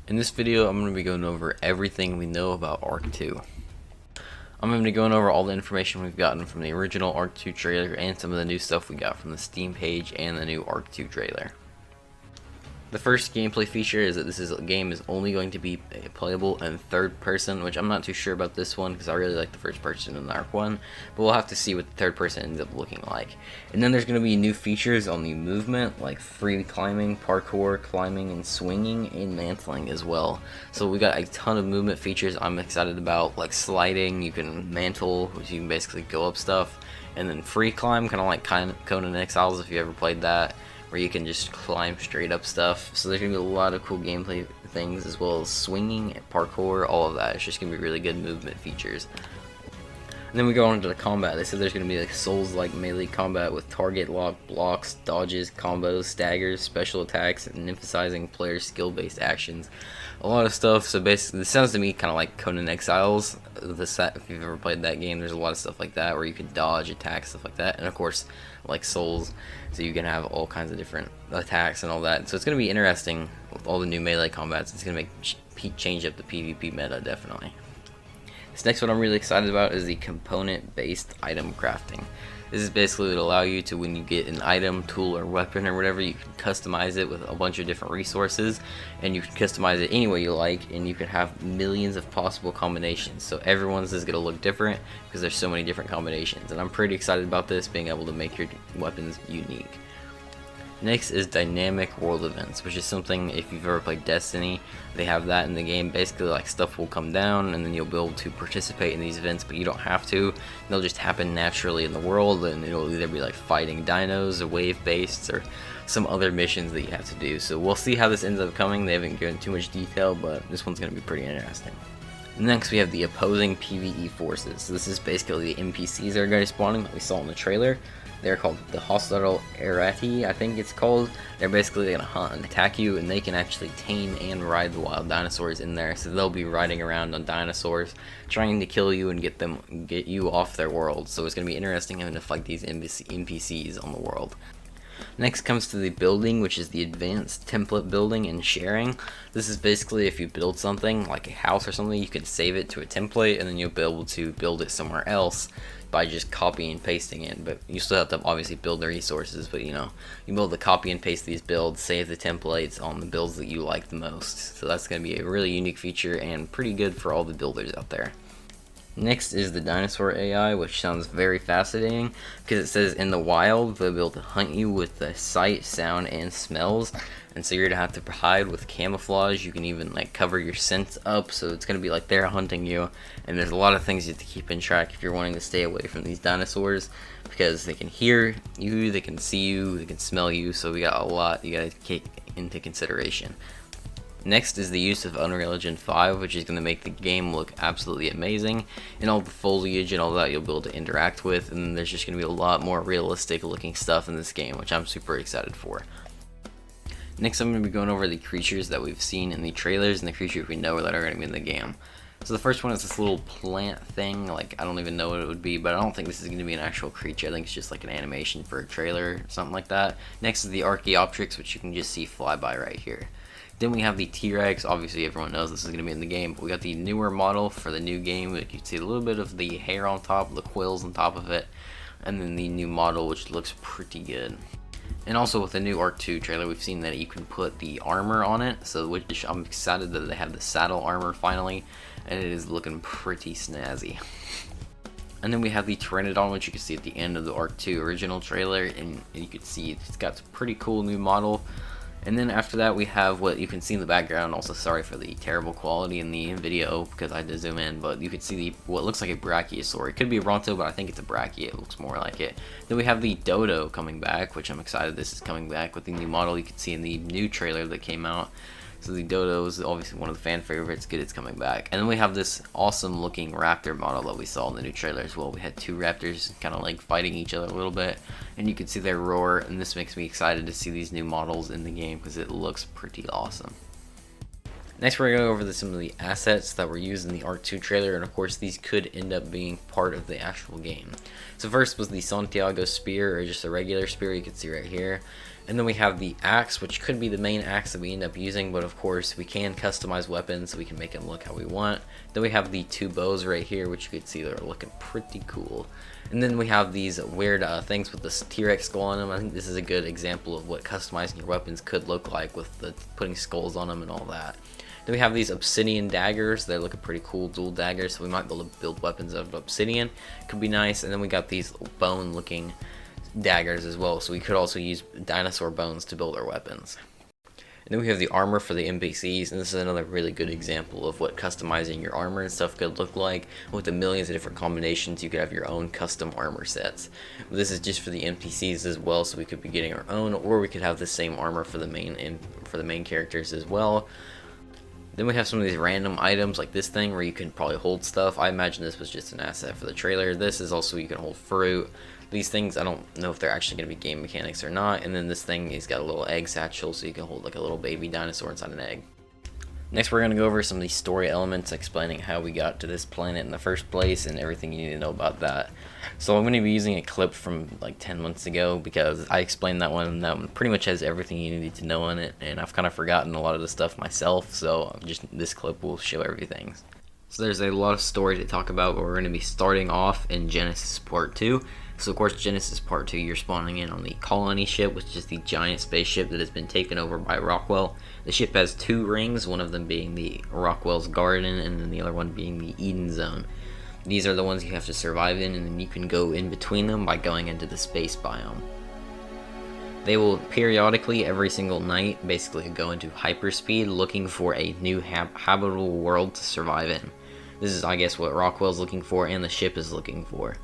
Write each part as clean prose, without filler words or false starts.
In this video, I'm going to be going over everything we know about Ark 2. I'm going to be going over all the information we've gotten from the original Ark 2 trailer and some of the new stuff we got from the Steam page and the new Ark 2 trailer. The first gameplay feature is that this game is only going to be playable in third person, which I'm not too sure about this one because I really like the first person in the Ark 1, but we'll have to see what the third person ends up looking like. And then there's going to be new features on the movement, like free climbing, parkour, climbing, and swinging, and mantling as well. So we got a ton of movement features I'm excited about, like sliding, you can mantle, which you can basically go up stuff, and then free climb, kind of like Conan Exiles if you ever played that, where you can just climb straight up stuff. So there's going to be a lot of cool gameplay things, as well as swinging, parkour, all of that. It's just going to be really good movement features. And then we go on to the combat. They said there's going to be like Souls-like melee combat with target lock, blocks, dodges, combos, staggers, special attacks, and emphasizing player skill-based actions. A lot of stuff. So basically, this sounds to me kind of like Conan Exiles. If you've ever played that game, there's a lot of stuff like that where you can dodge, attack, stuff like that. And of course, like Souls, so you can have all kinds of different attacks and all that. So it's going to be interesting with all the new melee combats. It's going to change up the PvP meta, definitely. This next one I'm really excited about is the component-based item crafting. This is basically to allow you to, when you get an item, tool, or weapon or whatever, you can customize it with a bunch of different resources, and you can customize it any way you like, and you can have millions of possible combinations. So everyone's is going to look different because there's so many different combinations, and I'm pretty excited about this, being able to make your weapons unique. Next is dynamic world events, which is something, if you've ever played Destiny, they have that in the game. Basically, like, stuff will come down and then you'll be able to participate in these events, but you don't have to. They'll just happen naturally in the world, and it'll either be like fighting dinos or wave based or some other missions that you have to do. So we'll see how this ends up coming. They haven't given too much detail, but this one's going to be pretty interesting. Next, we have the opposing PvE forces. So this is basically the NPCs that are going to be spawning that we saw in the trailer. They're called the Hostile Errati, I think it's called. They're basically going to hunt and attack you, and they can actually tame and ride the wild dinosaurs in there. So they'll be riding around on dinosaurs, trying to kill you and get you off their world. So it's going to be interesting having to fight these NPCs on the world. Next comes to the building, which is the advanced template building and sharing. This is basically if you build something like a house or something, you can save it to a template, and then you'll be able to build it somewhere else by just copying and pasting it. But you still have to obviously build the resources, but you build the copy and paste these builds, save the templates on the builds that you like the most. So that's going to be a really unique feature and pretty good for all the builders out there. Next is the dinosaur AI, which sounds very fascinating because it says in the wild they'll be able to hunt you with the sight, sound, and smells, and so you're gonna have to hide with camouflage. You can even like cover your scent up, so it's gonna be like they're hunting you. And there's a lot of things you have to keep in track if you're wanting to stay away from these dinosaurs, because they can hear you, they can see you, they can smell you. So we got a lot you gotta take into consideration. Next is the use of Unreal Engine 5, which is going to make the game look absolutely amazing, and all the foliage and all that you'll be able to interact with, and then there's just going to be a lot more realistic looking stuff in this game, which I'm super excited for. Next, I'm going to be going over the creatures that we've seen in the trailers and the creatures we know that are going to be in the game. So the first one is this little plant thing. Like, I don't even know what it would be, but I don't think this is going to be an actual creature. I think it's just like an animation for a trailer or something like that. Next is the Archaeopteryx, which you can just see fly by right here. Then we have the T-Rex. Obviously everyone knows this is going to be in the game, but we got the newer model for the new game. You can see a little bit of the hair on top, the quills on top of it, and then the new model, which looks pretty good. And also with the new Ark 2 trailer, we've seen that you can put the armor on it, so which I'm excited that they have the saddle armor finally, and it is looking pretty snazzy. And then we have the Pteranodon, which you can see at the end of the Ark 2 original trailer, and you can see it's got a pretty cool new model. And then after that, we have what you can see in the background. Also, sorry for the terrible quality in the video because I had to zoom in, but you can see what looks like a brachiosaur. It could be a bronto, but I think it's a brachia. It looks more like it. Then we have the dodo coming back, which I'm excited this is coming back with the new model you can see in the new trailer that came out. So the dodo is obviously one of the fan favorites. Good, it's coming back. And then we have this awesome looking raptor model that we saw in the new trailer as well. We had two raptors kind of like fighting each other a little bit, and you can see their roar, and this makes me excited to see these new models in the game because it looks pretty awesome. Next, we're going to go over some of the assets that were used in the Ark 2 trailer, and of course these could end up being part of the actual game. So first was the Santiago spear, or just a regular spear you can see right here. And then we have the axe, which could be the main axe that we end up using, but of course we can customize weapons so we can make them look how we want. Then we have the 2 bows right here, which you can see they're looking pretty cool. And then we have these weird things with this T-Rex skull on them. I think this is a good example of what customizing your weapons could look like with the putting skulls on them and all that. Then we have these obsidian daggers. They're looking pretty cool, dual daggers, so we might be able to build weapons out of obsidian. Could be nice. And then we got these bone looking daggers as well, so we could also use dinosaur bones to build our weapons. And then we have the armor for the NPCs, and this is another really good example of what customizing your armor and stuff could look like. With the millions of different combinations, you could have your own custom armor sets. This is just for the NPCs as well, so we could be getting our own, or we could have the same armor for the main characters as well. Then we have some of these random items like this thing where you can probably hold stuff. I imagine this was just an asset for the trailer. This is also you can hold fruit. These things, I don't know if they're actually going to be game mechanics or not. And then this thing, he's got a little egg satchel, so you can hold like a little baby dinosaur inside an egg. Next, we're going to go over some of these story elements, explaining how we got to this planet in the first place and everything you need to know about that. So I'm going to be using a clip from like 10 months ago because I explained that one, and that one pretty much has everything you need to know in it, and I've kind of forgotten a lot of the stuff myself, so just this clip will show everything. So there's a lot of story to talk about, but we're going to be starting off in Genesis Part 2. So of course, Genesis Part 2, you're spawning in on the Colony ship, which is the giant spaceship that has been taken over by Rockwell. The ship has 2 rings, one of them being the Rockwell's Garden, and then the other one being the Eden Zone. These are the ones you have to survive in, and then you can go in between them by going into the space biome. They will periodically, every single night, basically go into hyperspeed looking for a new habitable world to survive in. This is, I guess, what Rockwell's looking for and the ship is looking for.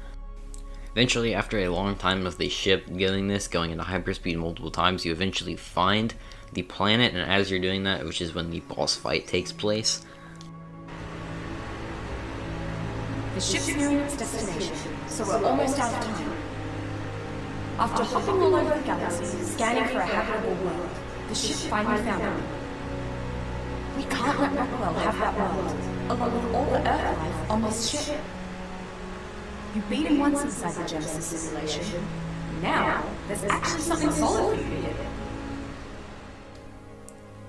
Eventually, after a long time of the ship going into hyperspeed multiple times, you eventually find the planet, and as you're doing that, which is when the boss fight takes place. The ship's nearing its destination, so we're almost out of time. After hopping all over the galaxy, scanning for a habitable world, the ship finally found one. We can't let Rockwell have that world, along with all the Earth life on this ship. You beat him once inside the Genesis simulation. Now, there's actually something solid for you here.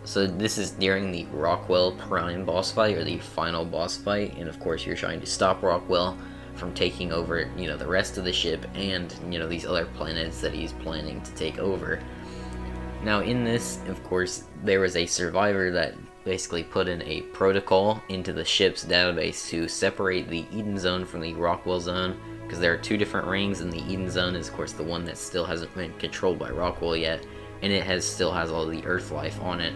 So this is during the Rockwell Prime boss fight, or the final boss fight, and of course you're trying to stop Rockwell from taking over, the rest of the ship and, these other planets that he's planning to take over. Now in this, of course, there was a survivor that basically put in a protocol into the ship's database to separate the Eden Zone from the Rockwell Zone, because there are 2 different rings, and the Eden Zone is of course the one that still hasn't been controlled by Rockwell yet, and it still has all the Earth life on it,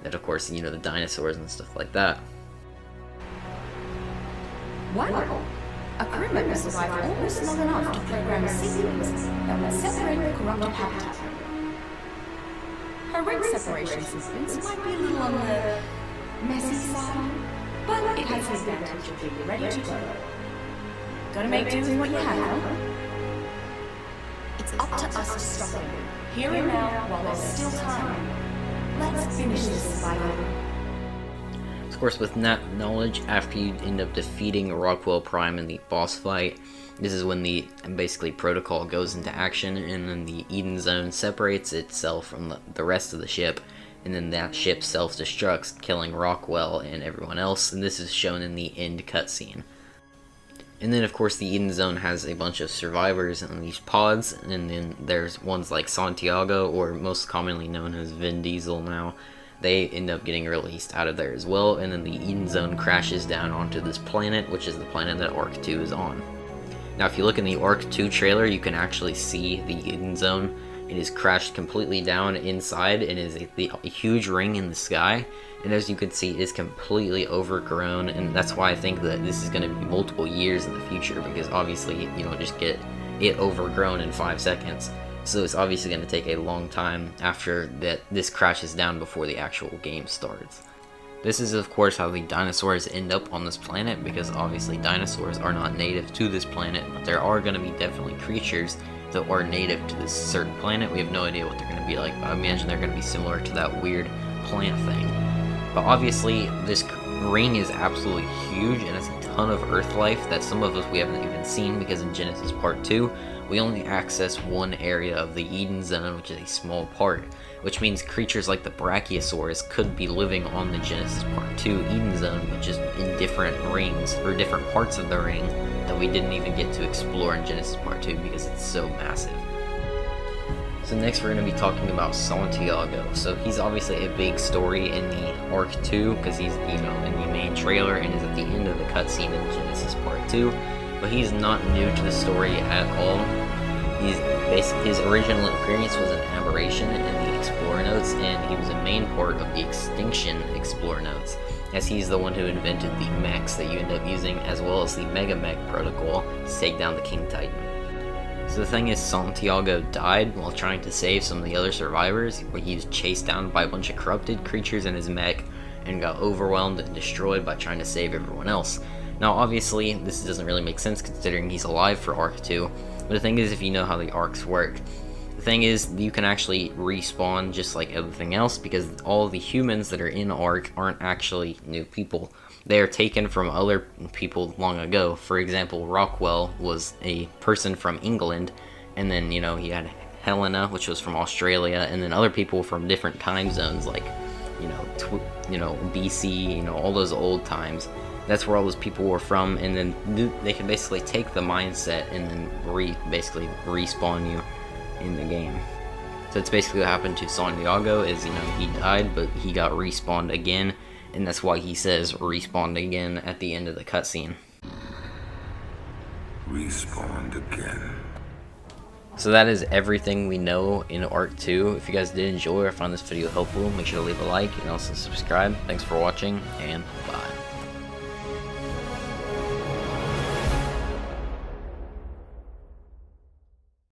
that of course, the dinosaurs and stuff like that. Wow! A crew member survived almost long enough to program a sequence that would separate the corrupted habitat. Her ring separation sequence might be a little on the messy side, but it has the advantage of being ready to go. Gotta make do with what you have, huh? It's up to us to stop him, here and now, while there's still time. Let's finish this survival. Of course, with that knowledge, after you end up defeating Rockwell Prime in the boss fight, this is when the basically protocol goes into action, and then the Eden Zone separates itself from the rest of the ship, and then that ship self-destructs, killing Rockwell and everyone else, and this is shown in the end cutscene. And then of course the Eden Zone has a bunch of survivors in these pods, and then there's ones like Santiago, or most commonly known as Vin Diesel now. They end up getting released out of there as well, and then the Eden Zone crashes down onto this planet, which is the planet that Ark 2 is on. Now if you look in the Ark 2 trailer, you can actually see the Eden Zone. It is crashed completely down inside, and is a huge ring in the sky, and as you can see, it is completely overgrown, and that's why I think that this is going to be multiple years in the future, because obviously you don't just get it overgrown in 5 seconds. So it's obviously going to take a long time after that this crashes down before the actual game starts. This is of course how the dinosaurs end up on this planet, because obviously dinosaurs are not native to this planet, but there are going to be definitely creatures that are native to this certain planet. We have no idea what they're going to be like, but I imagine they're going to be similar to that weird plant thing. But obviously this ring is absolutely huge, and it's a ton of Earth life that some of us we haven't even seen, because in Genesis Part 2, we only access one area of the Eden Zone, which is a small part, which means creatures like the Brachiosaurus could be living on the Genesis Part 2 Eden Zone, which is in different rings, or different parts of the ring, that we didn't even get to explore in Genesis Part 2 because it's so massive. So next we're going to be talking about Santiago. So he's obviously a big story in the Ark 2, because he's, in the main trailer and is at the end of the cutscene in Genesis Part 2. But he's not new to the story at all. His original appearance was an aberration in the Explorer Notes, and he was a main part of the Extinction Explorer Notes, as he's the one who invented the mechs that you end up using, as well as the Mega Mech protocol to take down the King Titan. So the thing is, Santiago died while trying to save some of the other survivors, where he was chased down by a bunch of corrupted creatures in his mech and got overwhelmed and destroyed by trying to save everyone else. Now obviously, this doesn't really make sense considering he's alive for Ark 2, but the thing is, if you know how the Arks work, the thing is, you can actually respawn just like everything else, because all the humans that are in Ark aren't actually new people. They are taken from other people long ago. For example, Rockwell was a person from England, and then, he had Helena, which was from Australia, and then other people from different time zones, like, BC, all those old times. That's where all those people were from, and then they can basically take the mindset and then basically respawn you in the game. So that's basically what happened to Santiago, is, he died, but he got respawned again, and that's why he says respawned again at the end of the cutscene. Respawned again. So that is everything we know in Ark 2. If you guys did enjoy or found this video helpful, make sure to leave a like and also subscribe. Thanks for watching, and bye.